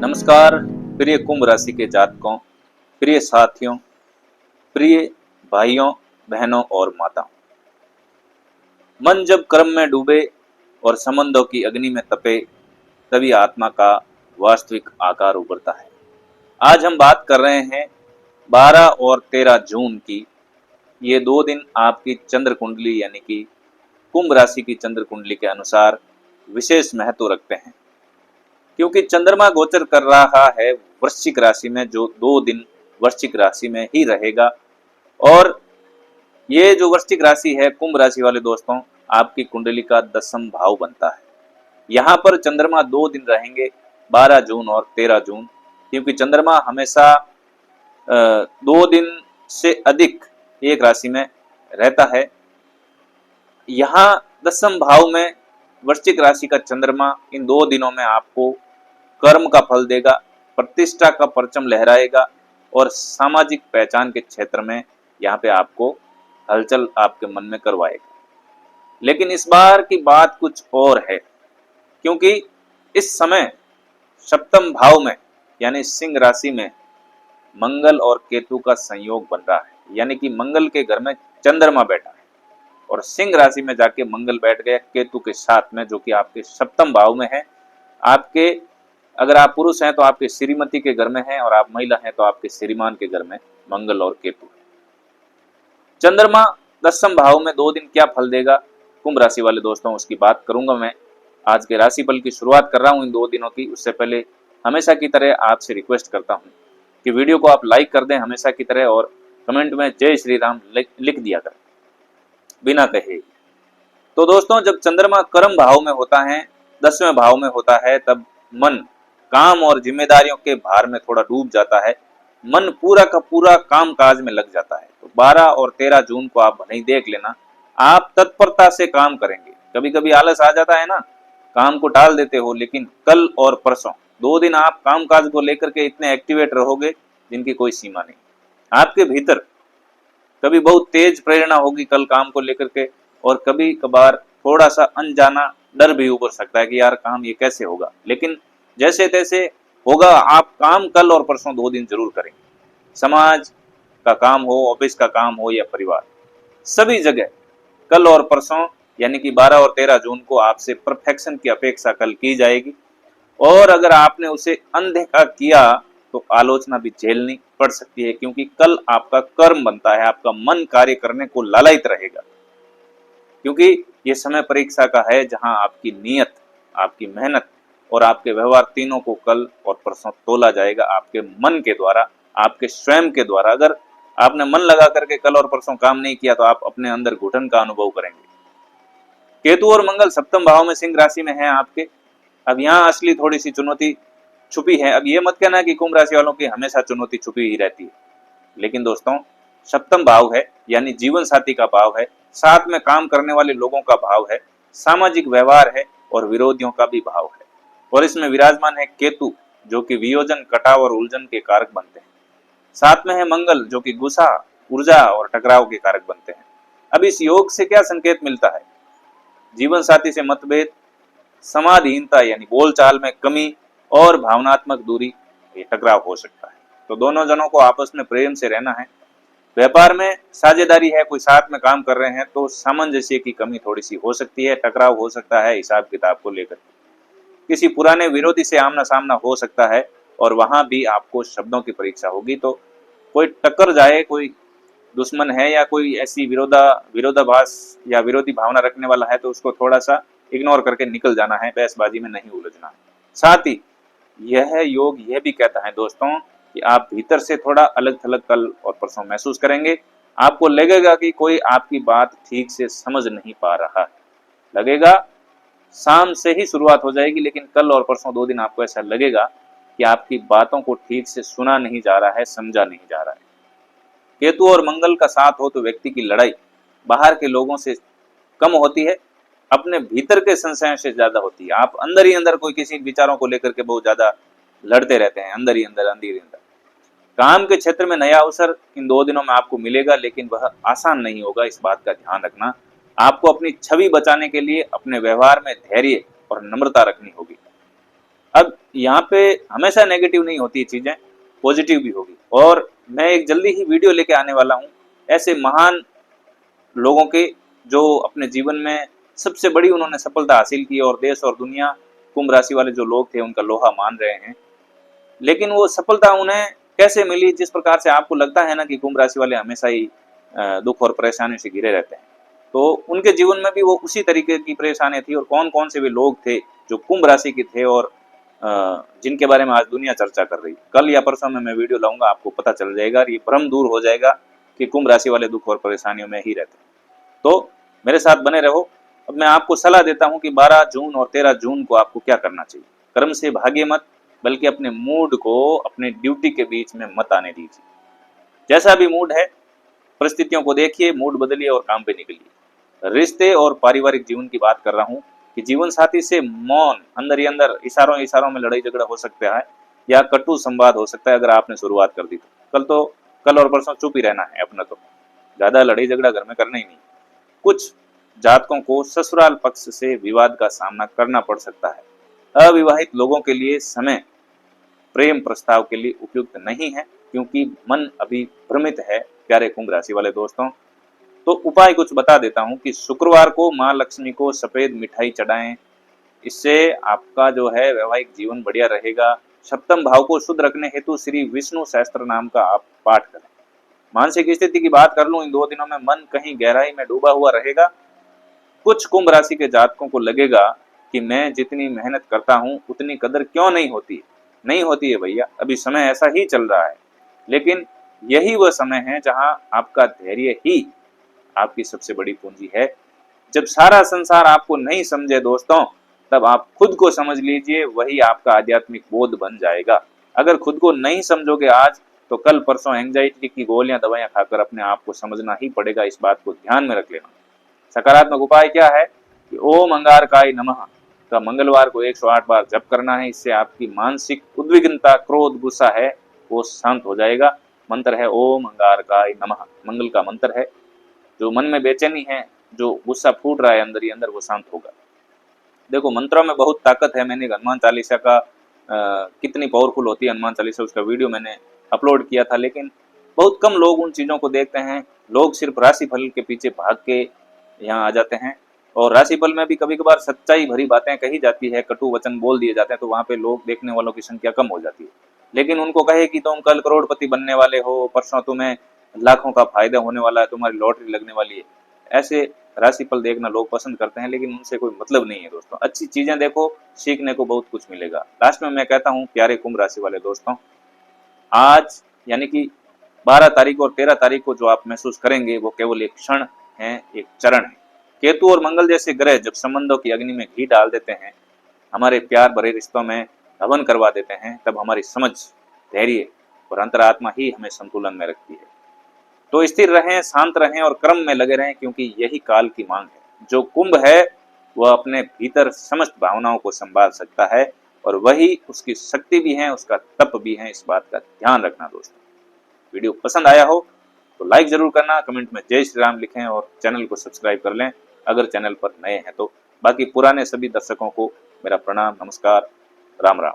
नमस्कार प्रिय कुंभ राशि के जातकों, प्रिय साथियों, प्रिय भाइयों, बहनों और माताओं। मन जब कर्म में डूबे और संबंधों की अग्नि में तपे, तभी आत्मा का वास्तविक आकार उभरता है। आज हम बात कर रहे हैं 12 और 13 जून की। ये 2 दिन आपकी चंद्र कुंडली यानी कि कुंभ राशि की चंद्र कुंडली के अनुसार विशेष महत्व रखते हैं, क्योंकि चंद्रमा गोचर कर रहा है वृश्चिक राशि में, जो 2 दिन वृश्चिक राशि में ही रहेगा। और ये जो वृश्चिक राशि है, कुंभ राशि वाले दोस्तों, आपकी कुंडली का 10वां भाव बनता है। यहाँ पर चंद्रमा 2 दिन रहेंगे, 12 जून और 13 जून, क्योंकि चंद्रमा हमेशा 2 दिन से अधिक एक राशि में रहता है। यहाँ 10वें भाव में वृश्चिक राशि का चंद्रमा इन 2 दिनों में आपको कर्म का फल देगा, प्रतिष्ठा का परचम लहराएगा और सामाजिक पहचान के क्षेत्र में यहाँ पे आपको हलचल आपके मन में करवाएगा। लेकिन इस बार की बात कुछ और है, क्योंकि इस समय 7वें भाव में यानी सिंह राशि में मंगल और केतु का संयोग बन रहा है, यानी कि मंगल के घर में चंद्रमा बैठा है और सिंह राशि में जाके मंगल बैठ गया केतु के साथ में, जो कि आपके 7वें भाव में है। आपके अगर आप पुरुष हैं तो आपके श्रीमती के घर में है, और आप महिला हैं तो आपके श्रीमान के घर में मंगल और केतु है। चंद्रमा 10वें भाव में 2 दिन क्या फल देगा कुंभ राशि वाले दोस्तों, उसकी बात करूंगा मैं। आज के राशिफल की शुरुआत कर रहा हूं इन 2 दिनों की। उससे पहले हमेशा की तरह आपसे रिक्वेस्ट करता हूं कि वीडियो को आप लाइक कर दें हमेशा की तरह, और कमेंट में जय श्री राम लिख दिया करें बिना कहे। तो दोस्तों, जब चंद्रमा कर्म भाव में होता है, 10वें भाव में होता है, तब मन काम और जिम्मेदारियों के भार में थोड़ा डूब जाता है। मन पूरा का पूरा काम काज में लग जाता है। तो 12 और 13 जून को आप भले ही देख लेना, आप तत्परता से काम करेंगे। कभी कभी आलस आ जाता है ना, काम को टाल देते हो, लेकिन कल और परसों 2 दिन आप काम काज को लेकर के इतने एक्टिवेट रहोगे जिनकी कोई सीमा नहीं। आपके भीतर कभी बहुत तेज प्रेरणा होगी कल काम को लेकर के, और कभी कभार थोड़ा सा अनजाना डर भी उभर सकता है कि यार काम ये कैसे होगा। लेकिन जैसे तैसे होगा, आप काम कल और परसों 2 दिन जरूर करेंगे। समाज का काम हो, ऑफिस का काम हो या परिवार, सभी जगह कल और परसों यानी कि 12 और 13 जून को आपसे परफेक्शन की अपेक्षा कल की जाएगी। और अगर आपने उसे अनदेखा किया तो आलोचना भी झेलनी पड़ सकती है, क्योंकि कल आपका कर्म बनता है, आपका मन कार्य करने को लालायित रहेगा। क्योंकि यह समय परीक्षा का है, जहां आपकी नीयत, आपकी मेहनत और आपके व्यवहार तीनों को कल और परसों तोला जाएगा आपके मन के द्वारा, आपके स्वयं के द्वारा। अगर आपने मन लगा करके कल और परसों काम नहीं किया तो आप अपने अंदर घुटन का अनुभव करेंगे। केतु और मंगल 7वें भाव में सिंह राशि में है आपके। अब यहाँ असली थोड़ी सी चुनौती छुपी है। अब ये मत कहना कि कुंभ राशि वालों की हमेशा चुनौती छुपी ही रहती है, लेकिन दोस्तों 7वां भाव है, यानी जीवन साथी का भाव है, साथ में काम करने वाले लोगों का भाव है, सामाजिक व्यवहार है और विरोधियों का भी भाव है। और इसमें विराजमान है केतु, जो कि वियोजन, कटाव और उलझन के कारक बनते हैं। साथ में है मंगल, जो कि गुस्सा, ऊर्जा और टकराव के कारक बनते हैं। अब इस योग से क्या संकेत मिलता है? जीवन साथी से मतभेद, समाधीनता यानी बोलचाल में कमी और भावनात्मक दूरी, ये टकराव हो सकता है। तो दोनों जनों को आपस में प्रेम से रहना है। व्यापार में साझेदारी है, कोई साथ में काम कर रहे हैं तो सामंजस्य की कमी थोड़ी सी हो सकती है, टकराव हो सकता है हिसाब किताब को लेकर। किसी पुराने विरोधी से आमना सामना हो सकता है, और वहां भी आपको शब्दों की परीक्षा होगी। तो कोई टक्कर जाए, कोई दुश्मन है या कोई ऐसी विरोधाभास या विरोधी भावना रखने वाला है, तो उसको थोड़ा सा इग्नोर करके निकल जाना है, बहसबाजी में नहीं उलझना है। साथ ही यह योग यह भी कहता है दोस्तों कि आप भीतर से थोड़ा अलग थलग कल और परसों महसूस करेंगे। आपको लगेगा कि कोई आपकी बात ठीक से समझ नहीं पा रहा है। लगेगा शाम से ही शुरुआत हो जाएगी, लेकिन कल और परसों 2 दिन आपको ऐसा लगेगा कि आपकी बातों को ठीक से सुना नहीं जा रहा है, समझा नहीं जा रहा है। केतु और मंगल का साथ हो तो व्यक्ति की लड़ाई बाहर के लोगों से कम होती है, अपने भीतर के संशयों से ज्यादा होती है। आप अंदर ही अंदर कोई किसी विचारों को लेकर के बहुत ज्यादा लड़ते रहते हैं, अंदर ही अंदर। काम के क्षेत्र में नया अवसर इन 2 दिनों में आपको मिलेगा, लेकिन वह आसान नहीं होगा, इस बात का ध्यान रखना। आपको अपनी छवि बचाने के लिए अपने व्यवहार में धैर्य और नम्रता रखनी होगी। अब यहाँ पे हमेशा नेगेटिव नहीं होती चीजें, पॉजिटिव भी होगी। और मैं एक जल्दी ही वीडियो लेके आने वाला हूँ ऐसे महान लोगों के जो अपने जीवन में सबसे बड़ी उन्होंने सफलता हासिल की और देश और दुनिया कुंभ राशि वाले जो लोग थे उनका लोहा मान रहे हैं। लेकिन वो सफलता उन्हें कैसे मिली, जिस प्रकार से आपको लगता है ना कि कुंभ राशि वाले हमेशा ही दुख और परेशानी से घिरे रहते हैं, तो उनके जीवन में भी वो उसी तरीके की परेशानी थी। और कौन कौन से वे लोग थे जो कुंभ राशि के थे और जिनके बारे में आज दुनिया चर्चा कर रही। कल या परसों में मैं वीडियो लाऊंगा, आपको पता चल जाएगा और ये भ्रम दूर हो जाएगा कि कुंभ राशि वाले दुख और परेशानियों में ही रहते हैं। तो मेरे साथ बने रहो। अब मैं आपको सलाह देता हूं कि 12 जून और 13 जून को आपको क्या करना चाहिए। कर्म से भागिए मत, बल्कि अपने मूड को अपने ड्यूटी के बीच में मत आने दीजिए। जैसा भी मूड है, परिस्थितियों को देखिए, मूड बदलिए और काम पे निकलिए। रिश्ते और पारिवारिक जीवन की बात कर रहा हूँ कि जीवन साथी से मौन, अंदर ही अंदर इशारों इशारों में लड़ाई झगड़ा हो सकता है या कटु संवाद हो सकता है अगर आपने शुरुआत कर दी तो कल और परसों चुप ही रहना है अपना। तो ज्यादा लड़ाई झगड़ा घर में करना ही नहीं। कुछ जातकों को ससुराल पक्ष से विवाद का सामना करना पड़ सकता है। अविवाहित लोगों के लिए समय प्रेम प्रस्ताव के लिए उपयुक्त नहीं है, क्योंकि मन अभी भ्रमित है। प्यारे कुंभ राशि वाले दोस्तों, तो उपाय कुछ बता देता हूं कि शुक्रवार को माँ लक्ष्मी को सफेद मिठाई चढ़ाएं। इससे आपका जो है वैवाहिक जीवन बढ़िया रहेगा। सप्तम भाव को शुद्ध रखने हेतु श्री विष्णु सहस्त्र नाम का आप पाठ करें। मानसिक स्थिति की बात कर लूं, इन 2 दिनों में मन कहीं गहराई में डूबा हुआ रहेगा। कुछ कुंभ राशि के जातकों को लगेगा कि मैं जितनी मेहनत करता हूं उतनी कदर क्यों नहीं होती। नहीं होती है भैया, अभी समय ऐसा ही चल रहा है। लेकिन यही वह समय है जहां आपका धैर्य ही आपकी सबसे बड़ी पूंजी है। जब सारा संसार आपको नहीं समझे दोस्तों, तब आप खुद को समझ लीजिए, वही आपका आध्यात्मिक बोध बन जाएगा। अगर खुद को नहीं समझोगे आज, तो कल परसों एंजाइटी की गोलियां दवाइयां खाकर अपने आप को समझना ही पड़ेगा। इस बात को ध्यान में रख लेना। सकारात्मक उपाय क्या है कि ओम अंगारकाय नमः का मंगलवार को 108 बार जप करना है। इससे आपकी मानसिक उद्विग्नता, क्रोध, गुस्सा है वो शांत हो जाएगा। मंत्र है ओम अंगारकाय नमः, मंगल का मंत्र है। जो मन में बेचैनी है, जो गुस्सा फूट रहा है अंदर ही अंदर, वो शांत होगा। देखो मंत्रों में बहुत ताकत है। मैंने हनुमान चालीसा का कितनी पावरफुल होती है हनुमान चालीसा, उसका वीडियो मैंने अपलोड किया था। लेकिन बहुत कम लोग उन चीज़ों को देखते हैं। लोग सिर्फ राशिफल के पीछे भाग के यहाँ आ जाते हैं। और राशिफल में भी कभी कभार सच्चाई भरी बातें कही जाती है, कटु वचन बोल दिए जाते हैं, तो वहाँ पे लोग देखने वालों की संख्या कम हो जाती है। लेकिन उनको कहे कि तुम कल करोड़पति बनने वाले हो, परसों तुम्हें लाखों का फायदा होने वाला है, तुम्हारी लॉटरी लगने वाली है, ऐसे राशिफल देखना लोग पसंद करते हैं। लेकिन उनसे कोई मतलब नहीं है दोस्तों। अच्छी चीजें देखो, सीखने को बहुत कुछ मिलेगा। लास्ट में मैं कहता हूँ प्यारे कुंभ राशि वाले दोस्तों, आज यानी कि 12 तारीख और 13 तारीख को जो आप महसूस करेंगे वो केवल एक क्षण है, एक चरण है। केतु और मंगल जैसे ग्रह जब संबंधों की अग्नि में घी डाल देते हैं, हमारे प्यार भरे रिश्तों में हवन करवा देते हैं, तब हमारी समझ, धैर्य और अंतरात्मा ही हमें संतुलन में रखती है। तो स्थिर रहें, शांत रहें और कर्म में लगे रहें, क्योंकि यही काल की मांग है। जो कुंभ है वह अपने भीतर समस्त भावनाओं को संभाल सकता है और वही उसकी शक्ति भी है, उसका तप भी है। इस बात का ध्यान रखना दोस्तों। वीडियो पसंद आया हो तो लाइक जरूर करना, कमेंट में जय श्री राम लिखें और चैनल को सब्सक्राइब कर लें अगर चैनल पर नए हैं तो। बाकी पुराने सभी दर्शकों को मेरा प्रणाम, नमस्कार, राम राम।